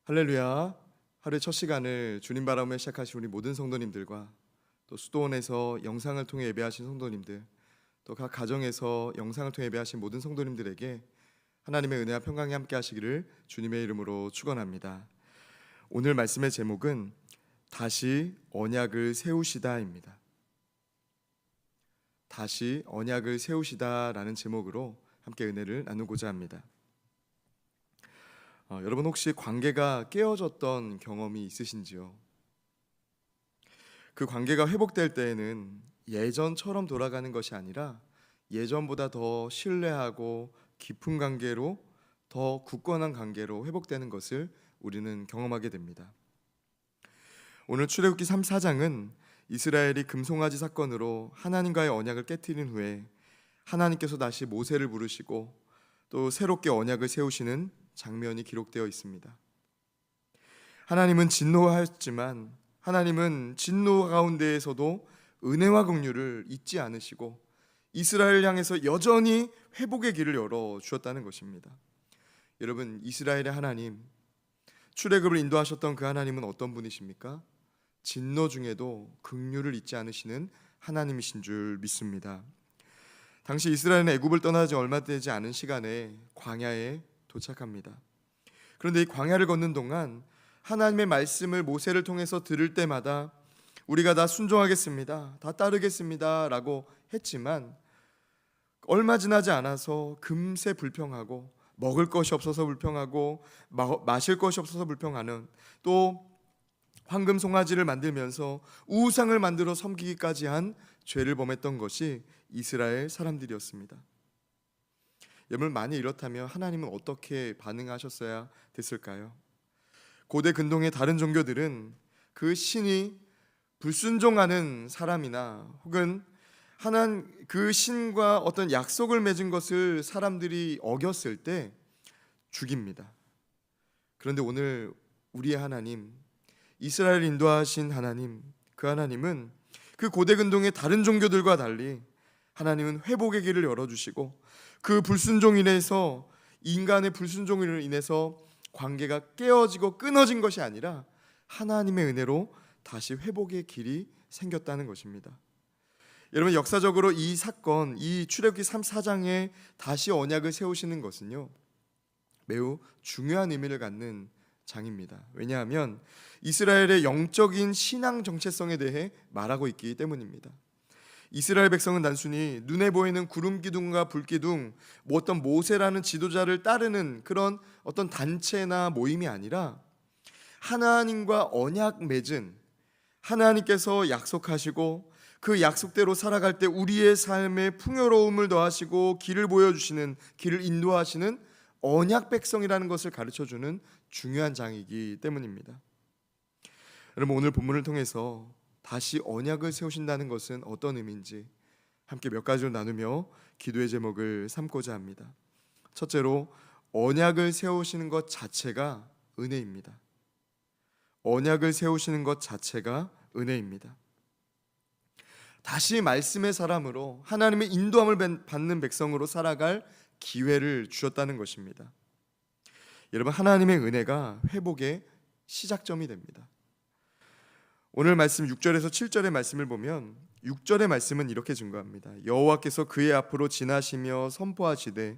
할렐루야. 하루의 첫 시간을 주님 바라보며 시작하신 우리 모든 성도님들과 또 수도원에서 영상을 통해 예배하신 성도님들, 또 각 가정에서 영상을 통해 예배하신 모든 성도님들에게 하나님의 은혜와 평강이 함께 하시기를 주님의 이름으로 축원합니다. 오늘 말씀의 제목은 다시 언약을 세우시다입니다. 다시 언약을 세우시다라는 제목으로 함께 은혜를 나누고자 합니다. 여러분 혹시 관계가 깨어졌던 경험이 있으신지요? 그 관계가 회복될 때에는 예전처럼 돌아가는 것이 아니라 예전보다 더 신뢰하고 깊은 관계로, 더 굳건한 관계로 회복되는 것을 우리는 경험하게 됩니다. 오늘 출애굽기 3, 4장은 이스라엘이 금송아지 사건으로 하나님과의 언약을 깨트린 후에 하나님께서 다시 모세를 부르시고 또 새롭게 언약을 세우시는 장면이 기록되어 있습니다. 하나님은 진노하였지만 하나님은 진노 가운데에서도 은혜와 긍휼을 잊지 않으시고 이스라엘을 향해서 여전히 회복의 길을 열어 주었다는 것입니다. 여러분, 이스라엘의 하나님, 출애굽을 인도하셨던 그 하나님은 어떤 분이십니까? 진노 중에도 긍휼을 잊지 않으시는 하나님이신 줄 믿습니다. 당시 이스라엘은 애굽을 떠나지 얼마 되지 않은 시간에 광야에 도착합니다. 그런데 이 광야를 걷는 동안 하나님의 말씀을 모세를 통해서 들을 때마다 우리가 다 순종하겠습니다, 다 따르겠습니다 라고 했지만 얼마 지나지 않아서 금세 불평하고 먹을 것이 없어서 불평하고 마실 것이 없어서 불평하는, 또 황금 송아지를 만들면서 우상을 만들어 섬기기까지 한 죄를 범했던 것이 이스라엘 사람들이었습니다. 여러분, 만약 이렇다면 하나님은 어떻게 반응하셨어야 됐을까요? 고대 근동의 다른 종교들은 그 신이 불순종하는 사람이나 혹은 그 신과 어떤 약속을 맺은 것을 사람들이 어겼을 때 죽입니다. 그런데 오늘 우리의 하나님, 이스라엘 인도하신 하나님, 그 하나님은 그 고대 근동의 다른 종교들과 달리 하나님은 회복의 길을 열어주시고 그 불순종으로 인해서, 인간의 불순종으로 인해서 관계가 깨어지고 끊어진 것이 아니라 하나님의 은혜로 다시 회복의 길이 생겼다는 것입니다. 여러분, 역사적으로 이 사건, 이 출애굽기 3, 4장에 다시 언약을 세우시는 것은요, 매우 중요한 의미를 갖는 장입니다. 왜냐하면 이스라엘의 영적인 신앙 정체성에 대해 말하고 있기 때문입니다. 이스라엘 백성은 단순히 눈에 보이는 구름 기둥과 불 기둥, 어떤 모세라는 지도자를 따르는 그런 어떤 단체나 모임이 아니라 하나님과 언약 맺은, 하나님께서 약속하시고 그 약속대로 살아갈 때 우리의 삶에 풍요로움을 더하시고 길을 보여주시는, 길을 인도하시는 언약 백성이라는 것을 가르쳐주는 중요한 장이기 때문입니다. 여러분, 오늘 본문을 통해서 다시 언약을 세우신다는 것은 어떤 의미인지 함께 몇 가지로 나누며 기도의 제목을 삼고자 합니다. 첫째로, 언약을 세우시는 것 자체가 은혜입니다. 언약을 세우시는 것 자체가 은혜입니다. 다시 말씀의 사람으로, 하나님의 인도함을 받는 백성으로 살아갈 기회를 주셨다는 것입니다. 여러분, 하나님의 은혜가 회복의 시작점이 됩니다. 오늘 말씀 6절에서 7절의 말씀을 보면 6절의 말씀은 이렇게 증거합니다. 여호와께서 그의 앞으로 지나시며 선포하시되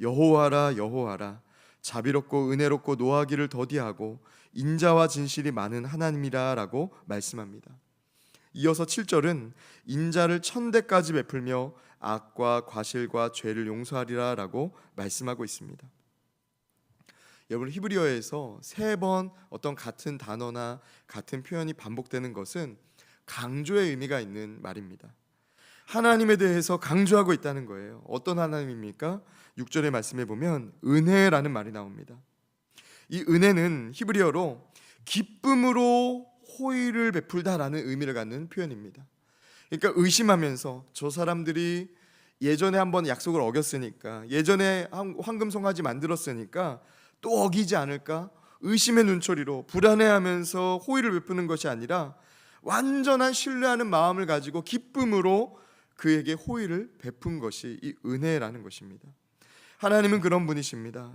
여호와라 여호와라, 자비롭고 은혜롭고 노하기를 더디하고 인자와 진실이 많은 하나님이라 라고 말씀합니다. 이어서 7절은 인자를 1000대까지 베풀며 악과 과실과 죄를 용서하리라 라고 말씀하고 있습니다. 여러분, 히브리어에서 3번 어떤 같은 단어나 같은 표현이 반복되는 것은 강조의 의미가 있는 말입니다. 하나님에 대해서 강조하고 있다는 거예요. 어떤 하나님입니까? 6절의 말씀에 보면 은혜라는 말이 나옵니다. 이 은혜는 히브리어로 기쁨으로 호의를 베풀다라는 의미를 갖는 표현입니다. 그러니까 의심하면서 저 사람들이 예전에 한번 약속을 어겼으니까, 예전에 황금 송아지 만들었으니까 또 어기지 않을까? 의심의 눈초리로 불안해하면서 호의를 베푸는 것이 아니라 완전한 신뢰하는 마음을 가지고 기쁨으로 그에게 호의를 베푼 것이 이 은혜라는 것입니다. 하나님은 그런 분이십니다.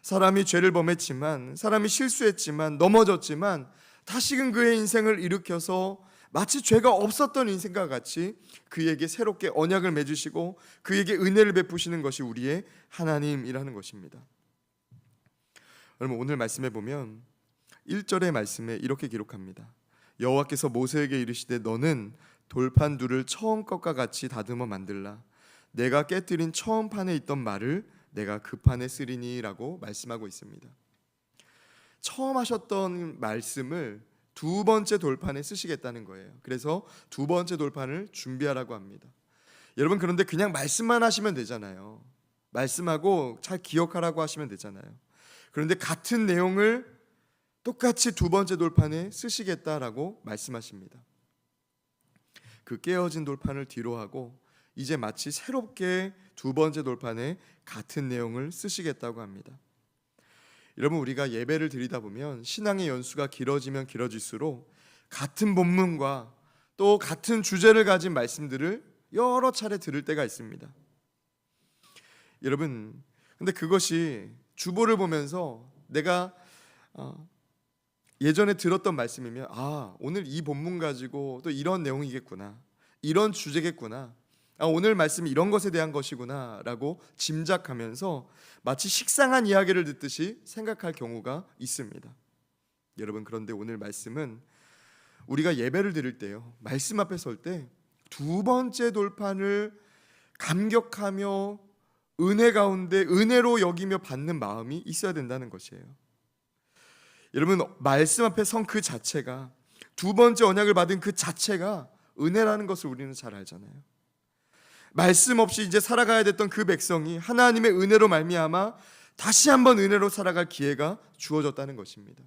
사람이 죄를 범했지만, 사람이 실수했지만, 넘어졌지만 다시금 그의 인생을 일으켜서 마치 죄가 없었던 인생과 같이 그에게 새롭게 언약을 맺으시고 그에게 은혜를 베푸시는 것이 우리의 하나님이라는 것입니다. 여러분, 오늘 말씀에 보면 1절의 말씀에 이렇게 기록합니다. 여호와께서 모세에게 이르시되 너는 돌판 둘을 처음 것과 같이 다듬어 만들라. 내가 깨뜨린 처음 판에 있던 말을 내가 그 판에 쓰리니 라고 말씀하고 있습니다. 처음 하셨던 말씀을 두 번째 돌판에 쓰시겠다는 거예요. 그래서 두 번째 돌판을 준비하라고 합니다. 여러분, 그런데 그냥 말씀만 하시면 되잖아요. 말씀하고 잘 기억하라고 하시면 되잖아요. 그런데 같은 내용을 똑같이 두 번째 돌판에 쓰시겠다라고 말씀하십니다. 그 깨어진 돌판을 뒤로 하고 이제 마치 새롭게 두 번째 돌판에 같은 내용을 쓰시겠다고 합니다. 여러분, 우리가 예배를 드리다 보면 신앙의 연수가 길어지면 길어질수록 같은 본문과 또 같은 주제를 가진 말씀들을 여러 차례 들을 때가 있습니다. 여러분, 근데 그것이 주보를 보면서 내가 예전에 들었던 말씀이면 오늘 이 본문 가지고 또 이런 내용이겠구나, 이런 주제겠구나, 오늘 말씀이 이런 것에 대한 것이구나 라고 짐작하면서 마치 식상한 이야기를 듣듯이 생각할 경우가 있습니다. 여러분, 그런데 오늘 말씀은 우리가 예배를 드릴 때요, 말씀 앞에 설 때 두 번째 돌판을 감격하며 은혜 가운데 은혜로 여기며 받는 마음이 있어야 된다는 것이에요. 여러분, 말씀 앞에 선 그 자체가, 두 번째 언약을 받은 그 자체가 은혜라는 것을 우리는 잘 알잖아요. 말씀 없이 이제 살아가야 됐던 그 백성이 하나님의 은혜로 말미암아 다시 한번 은혜로 살아갈 기회가 주어졌다는 것입니다.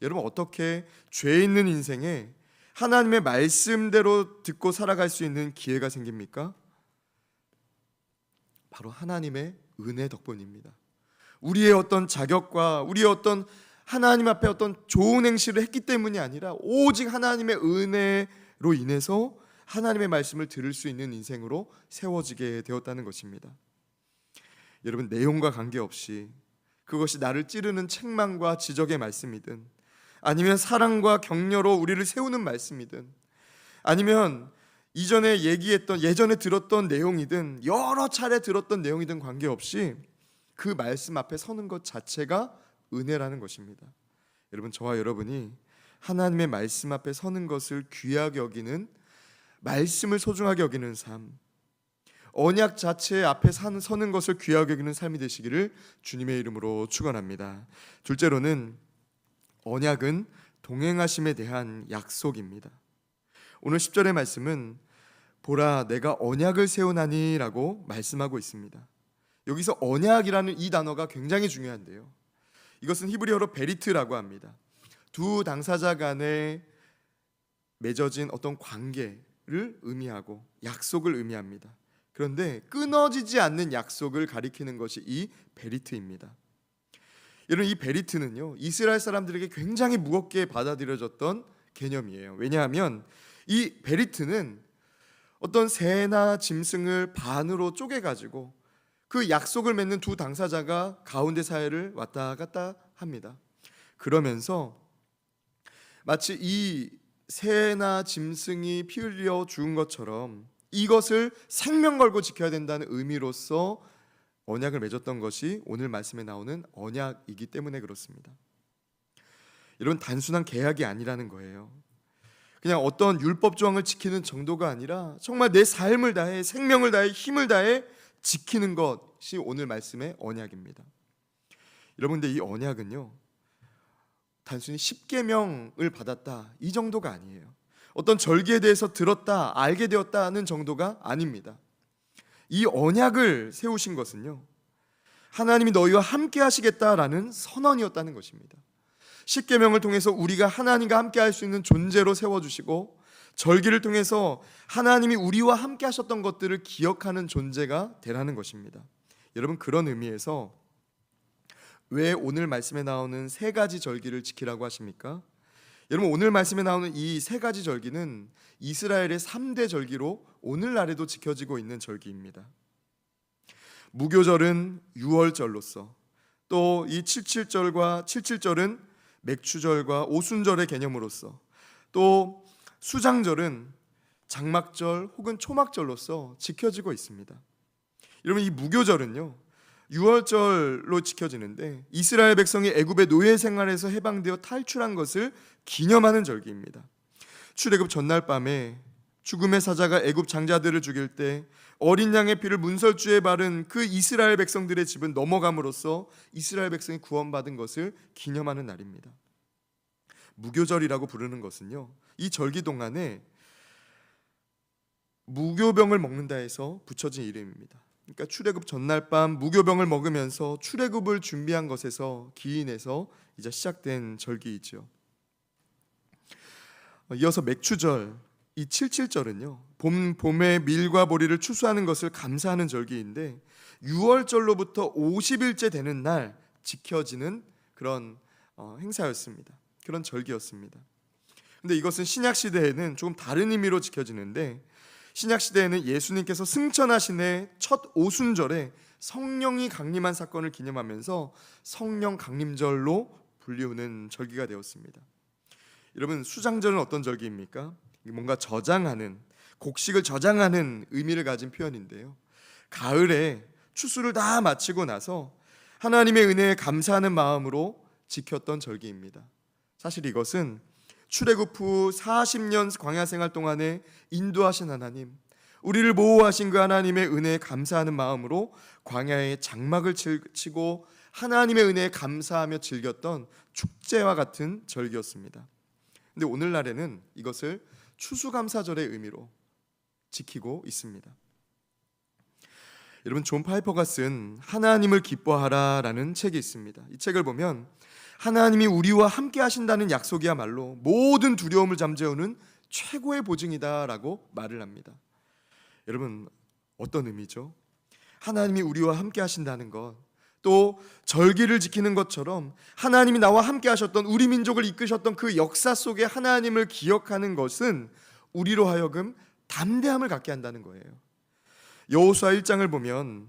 여러분, 어떻게 죄 있는 인생에 하나님의 말씀대로 듣고 살아갈 수 있는 기회가 생깁니까? 바로 하나님의 은혜 덕분입니다. 우리의 어떤 자격과 우리의 어떤 하나님 앞에 어떤 좋은 행실을 했기 때문이 아니라 오직 하나님의 은혜로 인해서 하나님의 말씀을 들을 수 있는 인생으로 세워지게 되었다는 것입니다. 여러분, 내용과 관계없이 그것이 나를 찌르는 책망과 지적의 말씀이든, 아니면 사랑과 격려로 우리를 세우는 말씀이든, 아니면 예전에 들었던 내용이든, 여러 차례 들었던 내용이든 관계없이 그 말씀 앞에 서는 것 자체가 은혜라는 것입니다. 여러분, 저와 여러분이 하나님의 말씀 앞에 서는 것을 귀하게 여기는, 말씀을 소중하게 여기는 삶, 언약 자체 앞에 서는 것을 귀하게 여기는 삶이 되시기를 주님의 이름으로 축원합니다. 둘째로는 언약은 동행하심에 대한 약속입니다. 오늘 10절의 말씀은 보라 내가 언약을 세우나니 라고 말씀하고 있습니다. 여기서 언약이라는 이 단어가 굉장히 중요한데요, 이것은 히브리어로 베리트라고 합니다. 두 당사자 간에 맺어진 어떤 관계를 의미하고 약속을 의미합니다. 그런데 끊어지지 않는 약속을 가리키는 것이 이 베리트입니다. 여러분, 이 베리트는요, 이스라엘 사람들에게 굉장히 무겁게 받아들여졌던 개념이에요. 왜냐하면 이 베리트는 어떤 새나 짐승을 반으로 쪼개가지고 그 약속을 맺는 두 당사자가 가운데 사이를 왔다 갔다 합니다. 그러면서 마치 이 새나 짐승이 피 흘려 죽은 것처럼 이것을 생명 걸고 지켜야 된다는 의미로서 언약을 맺었던 것이 오늘 말씀에 나오는 언약이기 때문에 그렇습니다. 이런 단순한 계약이 아니라는 거예요. 그냥 어떤 율법 조항을 지키는 정도가 아니라 정말 내 삶을 다해, 생명을 다해, 힘을 다해 지키는 것이 오늘 말씀의 언약입니다. 여러분, 근데 이 언약은요, 단순히 10계명을 받았다 이 정도가 아니에요. 어떤 절기에 대해서 들었다, 알게 되었다는 정도가 아닙니다. 이 언약을 세우신 것은요, 하나님이 너희와 함께 하시겠다라는 선언이었다는 것입니다. 10계명을 통해서 우리가 하나님과 함께 할 수 있는 존재로 세워주시고, 절기를 통해서 하나님이 우리와 함께 하셨던 것들을 기억하는 존재가 되라는 것입니다. 여러분, 그런 의미에서 왜 오늘 말씀에 나오는 세 가지 절기를 지키라고 하십니까? 여러분, 오늘 말씀에 나오는 이 세 가지 절기는 이스라엘의 3대 절기로 오늘날에도 지켜지고 있는 절기입니다. 무교절은 유월절로서, 또 이 77절은 맥추절과 오순절의 개념으로서, 또 수장절은 장막절 혹은 초막절로서 지켜지고 있습니다. 여러분, 이 무교절은요 6월절로 지켜지는데 이스라엘 백성이 애굽의 노예 생활에서 해방되어 탈출한 것을 기념하는 절기입니다. 출애굽 전날 밤에 죽음의 사자가 애굽 장자들을 죽일 때 어린 양의 피를 문설주에 바른 그 이스라엘 백성들의 집은 넘어감으로써 이스라엘 백성이 구원받은 것을 기념하는 날입니다. 무교절이라고 부르는 것은요, 이 절기 동안에 무교병을 먹는다 해서 붙여진 이름입니다. 그러니까 출애굽 전날 밤 무교병을 먹으면서 출애굽을 준비한 것에서 기인해서 이제 시작된 절기이죠. 이어서 맥추절, 이 77절은요 봄의 밀과 보리를 추수하는 것을 감사하는 절기인데 6월절로부터 50일째 되는 날 지켜지는 그런 행사였습니다. 그런 절기였습니다. 근데 이것은 신약 시대에는 조금 다른 의미로 지켜지는데, 신약 시대에는 예수님께서 승천하신 해 첫 오순절에 성령이 강림한 사건을 기념하면서 성령 강림절로 불리우는 절기가 되었습니다. 여러분, 수장절은 어떤 절기입니까? 뭔가 저장하는, 곡식을 저장하는 의미를 가진 표현인데요, 가을에 추수를 다 마치고 나서 하나님의 은혜에 감사하는 마음으로 지켰던 절기입니다. 사실 이것은 출애굽 후 40년 광야 생활 동안에 인도하신 하나님, 우리를 보호하신 그 하나님의 은혜에 감사하는 마음으로 광야에 장막을 치고 하나님의 은혜에 감사하며 즐겼던 축제와 같은 절기였습니다. 근데 오늘날에는 이것을 추수감사절의 의미로 지키고 있습니다. 여러분, 존 파이퍼가 쓴 하나님을 기뻐하라라는 책이 있습니다. 이 책을 보면 하나님이 우리와 함께 하신다는 약속이야말로 모든 두려움을 잠재우는 최고의 보증이다라고 말을 합니다. 여러분, 어떤 의미죠? 하나님이 우리와 함께 하신다는 것, 또 절기를 지키는 것처럼 하나님이 나와 함께 하셨던, 우리 민족을 이끄셨던 그 역사 속에 하나님을 기억하는 것은 우리로 하여금 담대함을 갖게 한다는 거예요. 여호수아 1장을 보면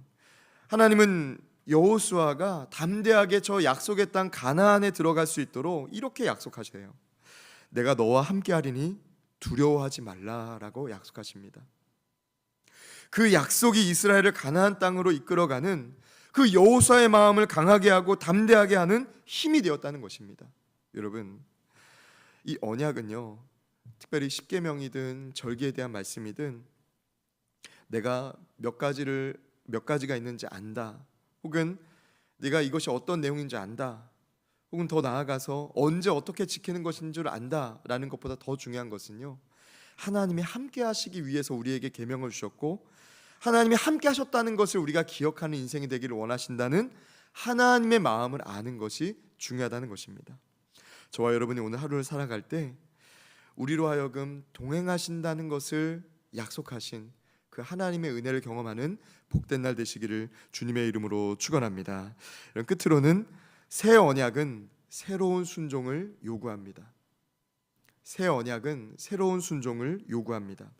하나님은 여호수아가 담대하게 저 약속의 땅 가나안에 들어갈 수 있도록 이렇게 약속하세요. 내가 너와 함께 하리니 두려워하지 말라라고 약속하십니다. 그 약속이 이스라엘을 가나안 땅으로 이끌어가는 그 여호수아의 마음을 강하게 하고 담대하게 하는 힘이 되었다는 것입니다. 여러분, 이 언약은요, 특별히 십계명이든 절기에 대한 말씀이든 내가 몇 가지가 있는지 안다, 혹은 네가 이것이 어떤 내용인지 안다, 혹은 더 나아가서 언제 어떻게 지키는 것인 줄 안다라는 것보다 더 중요한 것은요, 하나님이 함께 하시기 위해서 우리에게 계명을 주셨고 하나님이 함께 하셨다는 것을 우리가 기억하는 인생이 되기를 원하신다는 하나님의 마음을 아는 것이 중요하다는 것입니다. 저와 여러분이 오늘 하루를 살아갈 때 우리로 하여금 동행하신다는 것을 약속하신 그 하나님의 은혜를 경험하는 복된 날 되시기를 주님의 이름으로 축원합니다. 끝으로는 새 언약은 새로운 순종을 요구합니다. 새 언약은 새로운 순종을 요구합니다.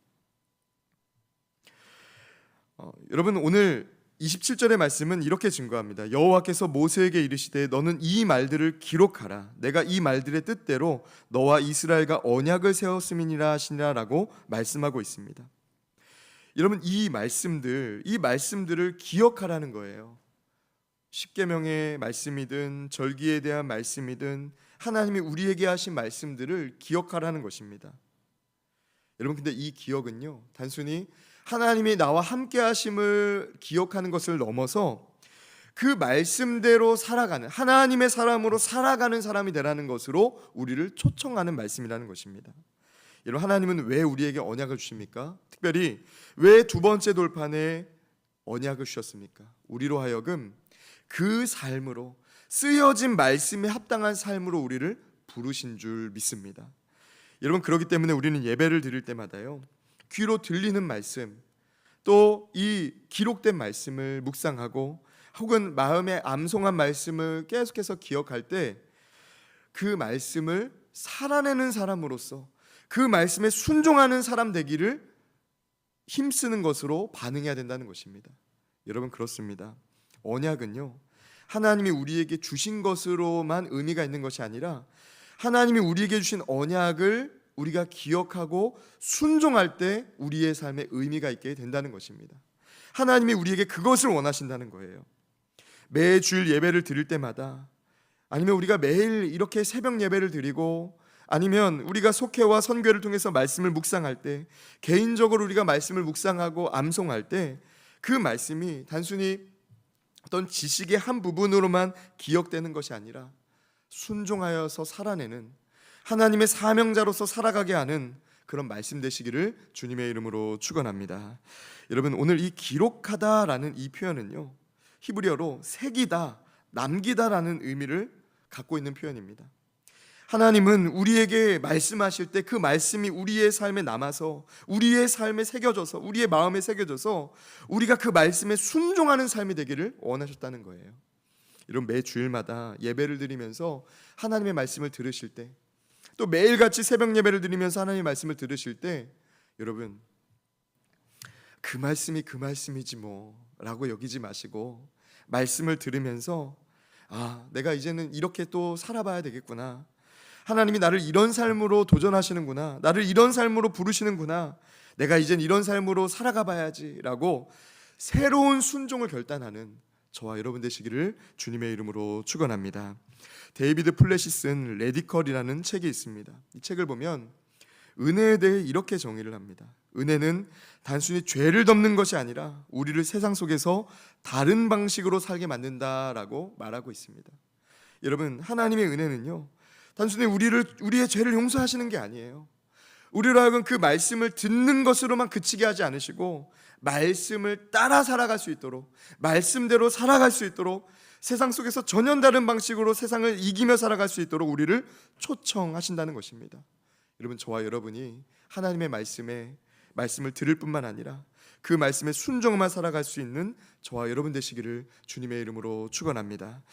여러분, 오늘 27절의 말씀은 이렇게 증거합니다. 여호와께서 모세에게 이르시되 너는 이 말들을 기록하라. 내가 이 말들의 뜻대로 너와 이스라엘과 언약을 세웠음이니라 하시니라라고 말씀하고 있습니다. 여러분, 이 말씀들을 기억하라는 거예요. 십계명의 말씀이든 절기에 대한 말씀이든 하나님이 우리에게 하신 말씀들을 기억하라는 것입니다. 여러분, 근데 이 기억은요, 단순히 하나님이 나와 함께 하심을 기억하는 것을 넘어서 그 말씀대로 살아가는, 하나님의 사람으로 살아가는 사람이 되라는 것으로 우리를 초청하는 말씀이라는 것입니다. 여러분, 하나님은 왜 우리에게 언약을 주십니까? 특별히 왜 두 번째 돌판에 언약을 주셨습니까? 우리로 하여금 그 삶으로, 쓰여진 말씀에 합당한 삶으로 우리를 부르신 줄 믿습니다. 여러분, 그렇기 때문에 우리는 예배를 드릴 때마다요, 귀로 들리는 말씀, 또 이 기록된 말씀을 묵상하고 혹은 마음에 암송한 말씀을 계속해서 기억할 때 그 말씀을 살아내는 사람으로서, 그 말씀에 순종하는 사람 되기를 힘쓰는 것으로 반응해야 된다는 것입니다. 여러분, 그렇습니다. 언약은요, 하나님이 우리에게 주신 것으로만 의미가 있는 것이 아니라 하나님이 우리에게 주신 언약을 우리가 기억하고 순종할 때 우리의 삶에 의미가 있게 된다는 것입니다. 하나님이 우리에게 그것을 원하신다는 거예요. 매 주일 예배를 드릴 때마다, 아니면 우리가 매일 이렇게 새벽 예배를 드리고, 아니면 우리가 속회와 선교를 통해서 말씀을 묵상할 때, 개인적으로 우리가 말씀을 묵상하고 암송할 때 그 말씀이 단순히 어떤 지식의 한 부분으로만 기억되는 것이 아니라 순종하여서 살아내는, 하나님의 사명자로서 살아가게 하는 그런 말씀 되시기를 주님의 이름으로 축원합니다. 여러분, 오늘 이 기록하다라는 이 표현은요, 히브리어로 새기다, 남기다라는 의미를 갖고 있는 표현입니다. 하나님은 우리에게 말씀하실 때 그 말씀이 우리의 삶에 남아서, 우리의 삶에 새겨져서, 우리의 마음에 새겨져서 우리가 그 말씀에 순종하는 삶이 되기를 원하셨다는 거예요. 이런 매 주일마다 예배를 드리면서 하나님의 말씀을 들으실 때, 또 매일같이 새벽 예배를 드리면서 하나님의 말씀을 들으실 때, 여러분, 그 말씀이 그 말씀이지 뭐 라고 여기지 마시고, 말씀을 들으면서 내가 이제는 이렇게 또 살아봐야 되겠구나, 하나님이 나를 이런 삶으로 도전하시는구나, 나를 이런 삶으로 부르시는구나, 내가 이젠 이런 삶으로 살아가 봐야지 라고 새로운 순종을 결단하는 저와 여러분 되시기를 주님의 이름으로 축원합니다. 데이비드 플랫이 쓴 레디컬이라는 책이 있습니다. 이 책을 보면 은혜에 대해 이렇게 정의를 합니다. 은혜는 단순히 죄를 덮는 것이 아니라 우리를 세상 속에서 다른 방식으로 살게 만든다라고 말하고 있습니다. 여러분, 하나님의 은혜는요, 단순히 우리의 죄를 용서하시는 게 아니에요. 우리로 하여금 그 말씀을 듣는 것으로만 그치게 하지 않으시고, 말씀을 따라 살아갈 수 있도록, 말씀대로 살아갈 수 있도록, 세상 속에서 전혀 다른 방식으로 세상을 이기며 살아갈 수 있도록 우리를 초청하신다는 것입니다. 여러분, 저와 여러분이 하나님의 말씀을 들을 뿐만 아니라 그 말씀에 순종만 살아갈 수 있는 저와 여러분 되시기를 주님의 이름으로 축원합니다.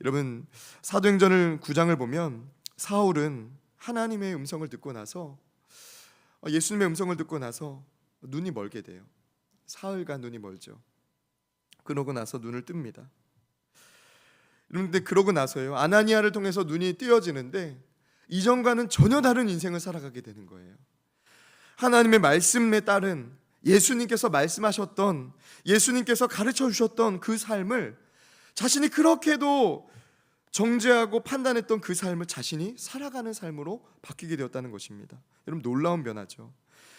여러분, 사도행전을 9장을 보면 사울은 하나님의 음성을 듣고 나서, 예수님의 음성을 듣고 나서 눈이 멀게 돼요. 사흘간 눈이 멀죠. 그러고 나서 눈을 뜹니다. 그런데 그러고 나서요, 아나니아를 통해서 눈이 띄어지는데 이전과는 전혀 다른 인생을 살아가게 되는 거예요. 하나님의 말씀에 따른, 예수님께서 말씀하셨던, 예수님께서 가르쳐 주셨던 그 삶을 자신이 그렇게도 정죄하고 판단했던 그 삶을 자신이 살아가는 삶으로 바뀌게 되었다는 것입니다. 여러분, 놀라운 변화죠.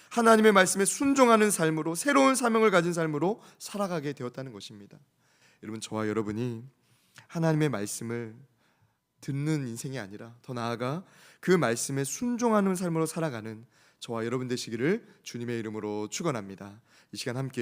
하나님의 말씀에 순종하는 삶으로, 새로운 사명을 가진 삶으로 살아가게 되었다는 것입니다. 여러분, 저와 여러분이 하나님의 말씀을 듣는 인생이 아니라 더 나아가 그 말씀에 순종하는 삶으로 살아가는 저와 여러분 되시기를 주님의 이름으로 축원합니다. 이 시간 함께